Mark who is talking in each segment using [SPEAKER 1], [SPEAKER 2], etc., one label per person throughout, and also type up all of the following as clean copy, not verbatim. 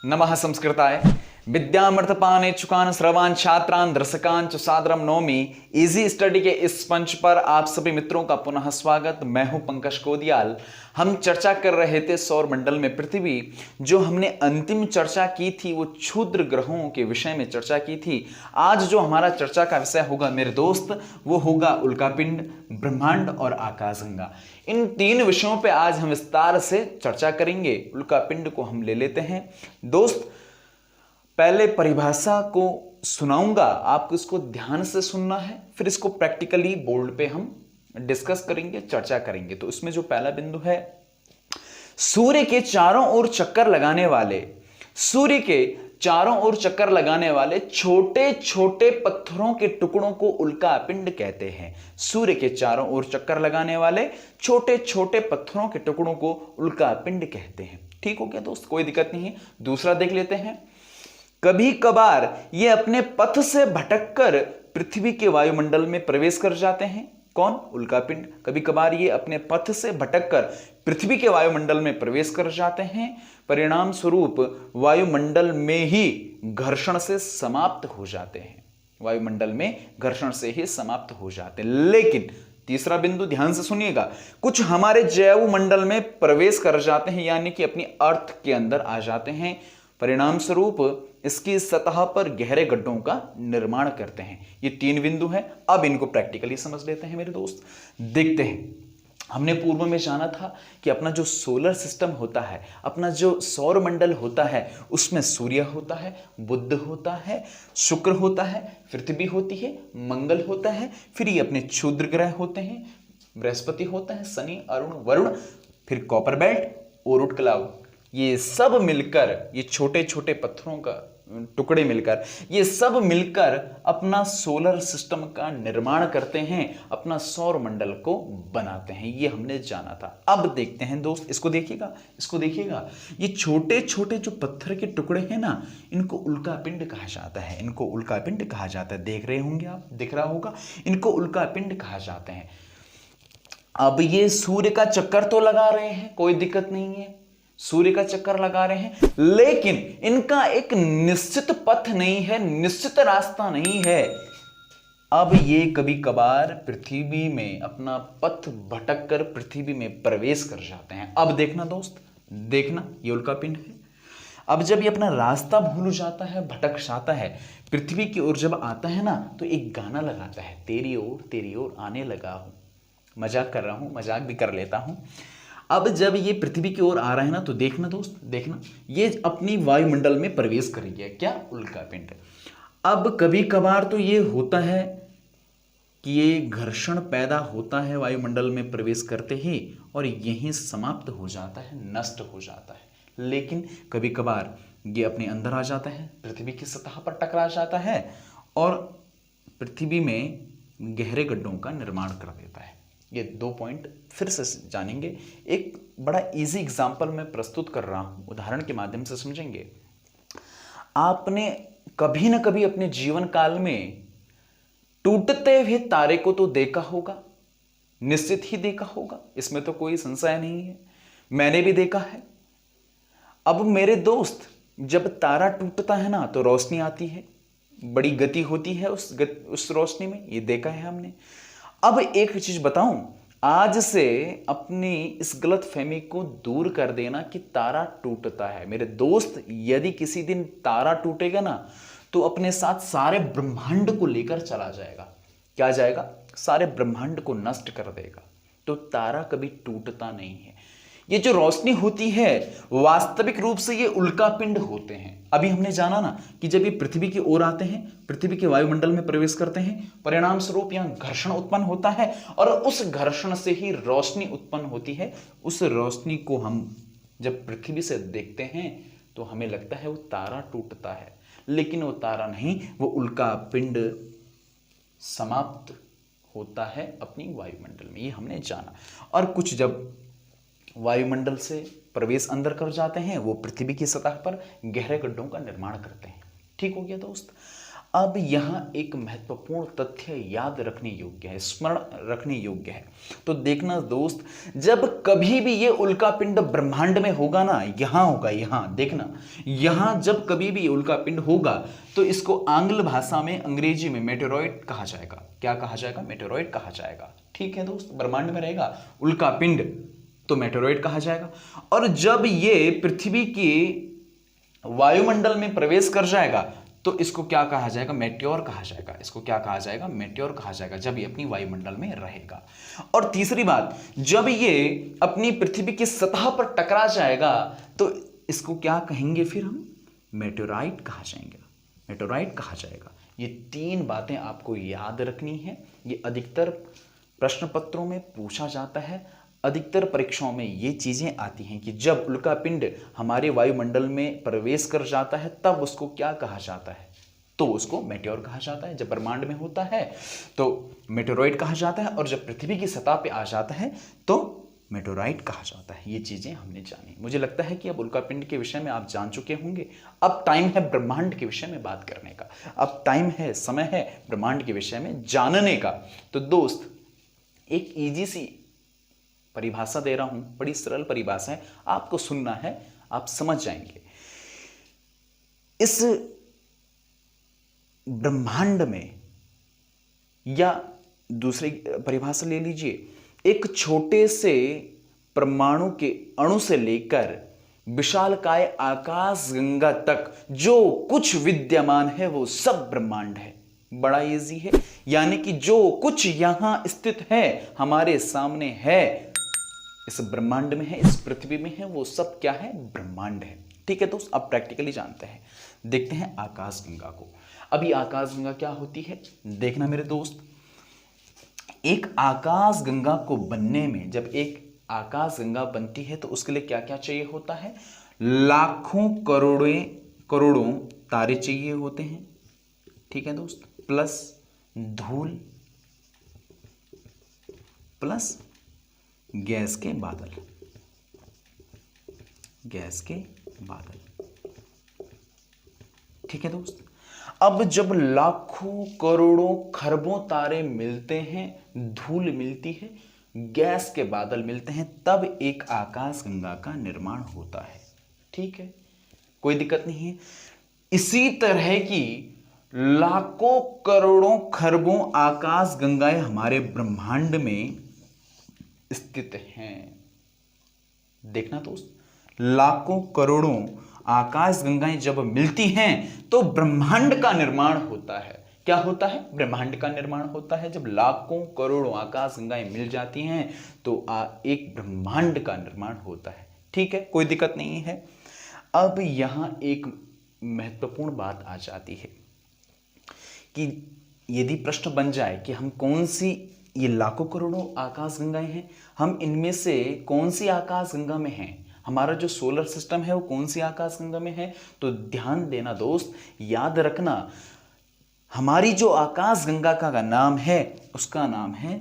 [SPEAKER 1] नमः संस्कृताय विद्यामृतपाने चुकान श्रवान छात्रान दर्शकान च सादरम नौमी इजी स्टडी के इस मंच पर आप सभी मित्रों का पुनः स्वागत। मैं हूं पंकज कोदियाल। हम चर्चा कर रहे थे सौर मंडल में पृथ्वी। जो हमने अंतिम चर्चा की थी वो क्षुद्र ग्रहों के विषय में चर्चा की थी। आज जो हमारा चर्चा का विषय होगा मेरे दोस्त वो होगा उल्कापिंड, ब्रह्मांड और आकाशगंगा। इन तीन विषयों पे आज हम विस्तार से चर्चा करेंगे। उल्कापिंड को हम ले लेते हैं दोस्त। पहले परिभाषा को सुनाऊंगा, आपको इसको ध्यान से सुनना है, फिर इसको प्रैक्टिकली बोर्ड पे हम डिस्कस करेंगे, चर्चा करेंगे। तो इसमें जो पहला बिंदु है, सूर्य के चारों ओर चक्कर लगाने वाले, सूर्य के चारों ओर चक्कर लगाने वाले छोटे छोटे पत्थरों के टुकड़ों को उल्कापिंड कहते हैं। सूर्य के चारों ओर चक्कर लगाने वाले छोटे छोटे पत्थरों के टुकड़ों को उल्कापिंड कहते हैं। ठीक हो गया दोस्त, कोई दिक्कत नहीं है। दूसरा देख लेते हैं। कभी कभार ये अपने पथ से भटककर पृथ्वी के वायुमंडल में प्रवेश कर जाते हैं। कौन? उल्कापिंड। कभी कभार ये अपने पथ से भटककर पृथ्वी के वायुमंडल में प्रवेश कर जाते हैं, परिणाम स्वरूप वायुमंडल में ही घर्षण से समाप्त हो जाते हैं। वायुमंडल में घर्षण से ही समाप्त हो जाते हैं। लेकिन तीसरा बिंदु ध्यान से सुनिएगा, कुछ हमारे जैव मंडल में प्रवेश कर जाते हैं, यानी कि अपनी अर्थ के अंदर आ जाते हैं, परिणाम स्वरूप इसकी सतह पर गहरे गड्ढों का निर्माण करते हैं। ये तीन बिंदु हैं। अब इनको प्रैक्टिकली समझ लेते हैं मेरे दोस्त। देखते हैं, हमने पूर्व में जाना था कि अपना जो सोलर सिस्टम होता है, अपना जो सौर मंडल होता है, उसमें सूर्य होता है, बुध होता है, शुक्र होता है, पृथ्वी होती है, मंगल होता है, फिर ये अपने क्षुद्र ग्रह होते हैं, बृहस्पति होता है, शनि, अरुण, वरुण, फिर कॉपर बेल्ट, ओरुट क्लाउड। ये सब मिलकर, ये छोटे छोटे पत्थरों का टुकड़े मिलकर, ये सब मिलकर अपना सोलर सिस्टम का निर्माण करते हैं, अपना सौर मंडल को बनाते हैं। ये हमने जाना था। अब देखते हैं दोस्त, इसको देखिएगा, इसको देखिएगा। ये छोटे छोटे जो पत्थर के टुकड़े हैं ना, इनको उल्कापिंड कहा जाता है। इनको उल्कापिंड कहा जाता है। देख रहे होंगे आप, दिख रहा होगा, इनको उल्कापिंड कहा जाते हैं। अब ये सूर्य का चक्कर तो लगा रहे हैं, कोई दिक्कत नहीं है, सूर्य का चक्कर लगा रहे हैं, लेकिन इनका एक निश्चित पथ नहीं है, निश्चित रास्ता नहीं है। अब ये कभी कभार पृथ्वी में अपना पथ भटक कर पृथ्वी में प्रवेश कर जाते हैं। अब देखना दोस्त, देखना, ये उल्कापिंड है। अब जब ये अपना रास्ता भूल जाता है, भटक जाता है, पृथ्वी की ओर जब आता है ना, तो एक गाना लगाता है, तेरी ओर आने लगा हूं। मजाक कर रहा हूं, मजाक भी कर लेता हूं। अब जब ये पृथ्वी की ओर आ रहा है ना, तो देखना दोस्त, देखना, ये अपनी वायुमंडल में प्रवेश कर गया। क्या? उल्कापिंड। अब कभी कभार तो ये होता है कि ये घर्षण पैदा होता है वायुमंडल में प्रवेश करते ही, और यहीं समाप्त हो जाता है, नष्ट हो जाता है। लेकिन कभी कभार ये अपने अंदर आ जाता है, पृथ्वी की सतह पर टकरा जाता है और पृथ्वी में गहरे गड्ढों का निर्माण कर देता है। ये 2 पॉइंट फिर से जानेंगे। एक बड़ा इजी एग्जाम्पल मैं प्रस्तुत कर रहा हूं, उदाहरण के माध्यम से समझेंगे। आपने कभी ना कभी अपने जीवन काल में टूटते हुए तारे को तो देखा होगा, निश्चित ही देखा होगा, इसमें तो कोई संशय नहीं है। मैंने भी देखा है। अब मेरे दोस्त, जब तारा टूटता है ना, तो रोशनी आती है, बड़ी गति होती है उस रोशनी में, ये देखा है हमने। अब एक चीज बताऊं, आज से अपनी इस गलत फहमी को दूर कर देना कि तारा टूटता है। मेरे दोस्त, यदि किसी दिन तारा टूटेगा ना, तो अपने साथ सारे ब्रह्मांड को लेकर चला जाएगा। क्या जाएगा? सारे ब्रह्मांड को नष्ट कर देगा। तो तारा कभी टूटता नहीं है। ये जो रोशनी होती है, वास्तविक रूप से ये उल्कापिंड होते हैं। अभी हमने जाना ना कि जब ये पृथ्वी की ओर आते हैं, पृथ्वी के वायुमंडल में प्रवेश करते हैं, परिणाम स्वरूप यहां घर्षण उत्पन्न होता है, और उस घर्षण से ही रोशनी उत्पन्न होती है। उस रोशनी को हम जब पृथ्वी से देखते हैं तो हमें लगता है वो तारा टूटता है, लेकिन वो तारा नहीं, वो उल्कापिंड समाप्त होता है अपनी वायुमंडल में। ये हमने जाना। और कुछ जब वायुमंडल से प्रवेश अंदर कर जाते हैं, वो पृथ्वी की सतह पर गहरे गड्ढों का निर्माण करते हैं। ठीक हो गया दोस्त। अब यहाँ एक महत्वपूर्ण तथ्य याद रखने योग्य है, स्मरण रखने योग्य है। तो देखना दोस्त, जब कभी भी ये उल्का पिंड ब्रह्मांड में होगा ना, यहां होगा, यहां देखना, यहां जब कभी भी उल्का पिंड होगा तो इसको आंग्ल भाषा में, अंग्रेजी में मेटेरॉइड कहा जाएगा। क्या कहा जाएगा? मेटेरॉइड कहा जाएगा। ठीक है दोस्त, ब्रह्मांड में रहेगा उल्का पिंड तो मेटेरॉइड कहा जाएगा। और जब ये पृथ्वी के वायुमंडल में प्रवेश कर जाएगा तो इसको क्या कहा जाएगा? मेट्योर कहा जाएगा। इसको क्या कहा जाएगा? मेट्योर कहा जाएगा, जब ये अपनी वायुमंडल में रहेगा। और तीसरी बात, जब ये अपनी पृथ्वी की सतह पर टकरा जाएगा तो इसको क्या कहेंगे? फिर हम मेटेोराइट कहा जाएंगे, मेटेोराइट कहा जाएगा। ये तीन बातें आपको याद रखनी है। ये अधिकतर प्रश्न पत्रों में पूछा जाता है, अधिकतर परीक्षाओं में ये चीजें आती हैं कि जब उल्का पिंड हमारे वायुमंडल में प्रवेश कर जाता है तब उसको क्या कहा जाता है? तो उसको मेटेओर कहा जाता है। जब ब्रह्मांड में होता है तो मेटेरोइड कहा जाता है, और जब पृथ्वी की सतह पे आ जाता है तो मेटेोराइट कहा जाता है। ये चीजें हमने जानी। मुझे लगता है कि अब उल्का पिंड के विषय में आप जान चुके होंगे। अब टाइम है ब्रह्मांड के विषय में बात करने का। अब टाइम है, समय है ब्रह्मांड के विषय में जानने का। तो दोस्त, एक इजी सी परिभाषा दे रहा हूं, बड़ी सरल परिभाषा है, आपको सुनना है, आप समझ जाएंगे। इस ब्रह्मांड में, या दूसरी परिभाषा ले लीजिए, एक छोटे से परमाणु के अणु से लेकर विशालकाय आकाश गंगा तक जो कुछ विद्यमान है वो सब ब्रह्मांड है। बड़ा इजी है, यानी कि जो कुछ यहां स्थित है, हमारे सामने है, इस ब्रह्मांड में है, इस पृथ्वी में है, वो सब क्या है? ब्रह्मांड है। ठीक है दोस्त, अब प्रैक्टिकली जानते हैं। देखते हैं आकाश गंगा को। अभी आकाश गंगा क्या होती है देखना मेरे दोस्त। एक आकाश गंगा को बनने में, जब एक आकाश गंगा बनती है तो उसके लिए क्या क्या चाहिए होता है? लाखों करोड़ों तारे चाहिए होते हैं। ठीक है दोस्त, प्लस धूल, प्लस गैस के बादल, गैस के बादल। ठीक है दोस्त, अब जब लाखों करोड़ों खरबों तारे मिलते हैं, धूल मिलती है, गैस के बादल मिलते हैं, तब एक आकाश गंगा का निर्माण होता है। ठीक है, कोई दिक्कत नहीं है। इसी तरह की लाखों करोड़ों खरबों आकाश गंगाएं हमारे ब्रह्मांड में स्थित हैं। देखना दोस्त, लाखों करोड़ों आकाश गंगाएं जब मिलती हैं तो ब्रह्मांड का निर्माण होता है। क्या होता है? ब्रह्मांड का निर्माण होता है। जब लाखों करोड़ों आकाश गंगाएं मिल जाती हैं तो एक ब्रह्मांड का निर्माण होता है। ठीक है, कोई दिक्कत नहीं है। अब यहां एक महत्वपूर्ण बात आ जाती है कि यदि प्रश्न बन जाए कि हम कौन सी, ये लाखों करोड़ों आकाश गंगाएं हैं, हम इनमें से कौन सी आकाश गंगा में हैं, हमारा जो सोलर सिस्टम है वो कौन सी आकाश गंगा में है, तो ध्यान देना दोस्त, याद रखना, हमारी जो आकाश गंगा का नाम है उसका नाम है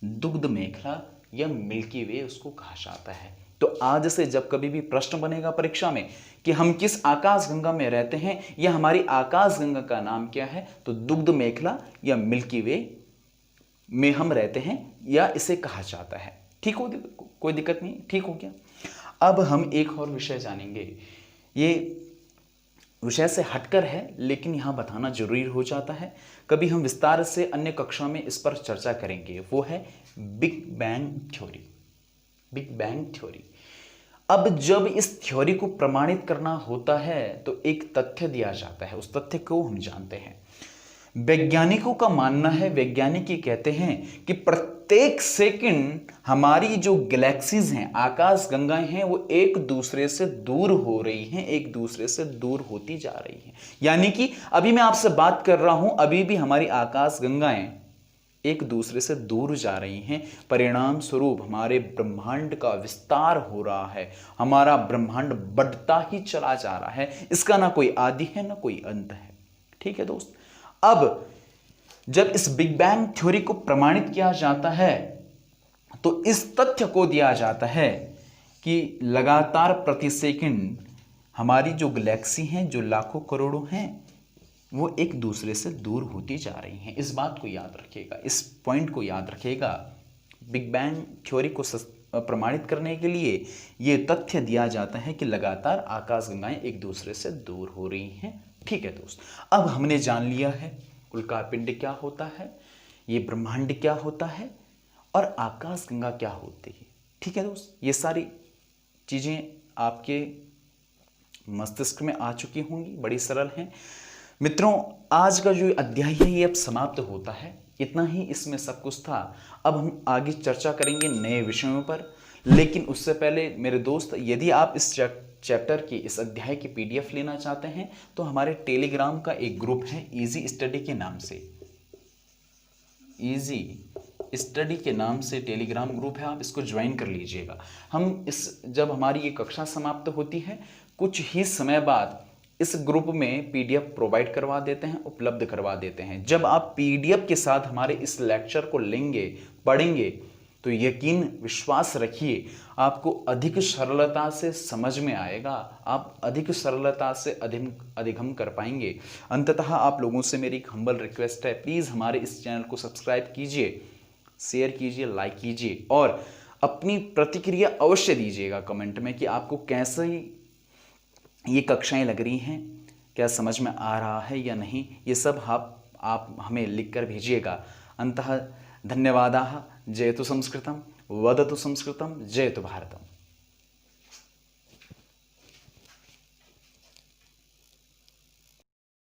[SPEAKER 1] दुग्ध मेखला या मिल्की वे उसको कहा जाता है। तो आज से जब कभी भी प्रश्न बनेगा परीक्षा में कि हम किस आकाश गंगा में रहते हैं या हमारी आकाश गंगा का नाम क्या है, तो दुग्ध मेखला या मिल्की वे में हम रहते हैं या इसे कहा जाता है। ठीक हो, कोई दिक्कत नहीं, ठीक हो गया। अब हम एक और विषय जानेंगे। ये विषय से हटकर है लेकिन यहां बताना जरूरी हो जाता है, कभी हम विस्तार से अन्य कक्षा में इस पर चर्चा करेंगे। वो है big bang theory. Big bang theory. अब जब इस थ्योरी को प्रमाणित करना होता है तो एक तथ्य दिया जाता है, उस तथ्य को हम जानते हैं। वैज्ञानिकों का मानना है, वैज्ञानिक ये कहते हैं कि प्रत्येक सेकंड हमारी जो गैलेक्सीज हैं, आकाश गंगाएं हैं, वो एक दूसरे से दूर हो रही हैं, एक दूसरे से दूर होती जा रही हैं। यानी कि अभी मैं आपसे बात कर रहा हूं, अभी भी हमारी आकाश गंगाएं एक दूसरे से दूर जा रही हैं। परिणाम स्वरूप हमारे ब्रह्मांड का विस्तार हो रहा है, हमारा ब्रह्मांड बढ़ता ही चला जा रहा है। इसका ना कोई आदि है ना कोई अंत है। ठीक है दोस्त, अब जब इस बिग बैंग थ्योरी को प्रमाणित किया जाता है तो इस तथ्य को दिया जाता है कि लगातार प्रति सेकंड हमारी जो गैलेक्सी हैं, जो लाखों करोड़ों हैं, वो एक दूसरे से दूर होती जा रही हैं। इस बात को याद रखिएगा, इस पॉइंट को याद रखिएगा। बिग बैंग थ्योरी को प्रमाणित करने के लिए ये तथ्य दिया जाता है कि लगातार आकाशगंगाएं एक दूसरे से दूर हो रही हैं। ठीक है दोस्त, अब हमने जान लिया है उल्कापिंड क्या होता है, ये ब्रह्मांड क्या होता है और आकाशगंगा क्या होती है। ठीक है दोस्त, ये सारी चीज़ें आपके मस्तिष्क में आ चुकी होंगी, बड़ी सरल हैं। मित्रों, आज का जो अध्याय है ये अब समाप्त होता है। इतना ही इसमें सब कुछ था। अब हम आगे चर्चा करेंगे नए विषयों पर, लेकिन उससे पहले मेरे दोस्त, यदि आप इस चैप्टर की, इस अध्याय की PDF लेना चाहते हैं तो हमारे टेलीग्राम का एक ग्रुप है इजी स्टडी के नाम से। इजी स्टडी के नाम से टेलीग्राम ग्रुप है, आप इसको ज्वाइन कर लीजिएगा। हम जब हमारी ये कक्षा समाप्त होती है कुछ ही समय बाद इस ग्रुप में PDF प्रोवाइड करवा देते हैं, उपलब्ध करवा देते हैं। जब आप PDF के साथ हमारे इस लेक्चर को लेंगे, पढ़ेंगे, तो यकीन विश्वास रखिए आपको अधिक सरलता से समझ में आएगा, आप अधिक सरलता से अधिगम कर पाएंगे। अंततः आप लोगों से मेरी एक हम्बल रिक्वेस्ट है, प्लीज़ हमारे इस चैनल को सब्सक्राइब कीजिए, शेयर कीजिए, लाइक कीजिए और अपनी प्रतिक्रिया अवश्य दीजिएगा कमेंट में कि आपको कैसे ये कक्षाएं लग रही हैं, क्या समझ में आ रहा है या नहीं। ये सब आप हमें लिख कर भेजिएगा। अंततः धन्यवादाः। जयतु संस्कृतं, वदतु संस्कृतं, जयतु भारतम्।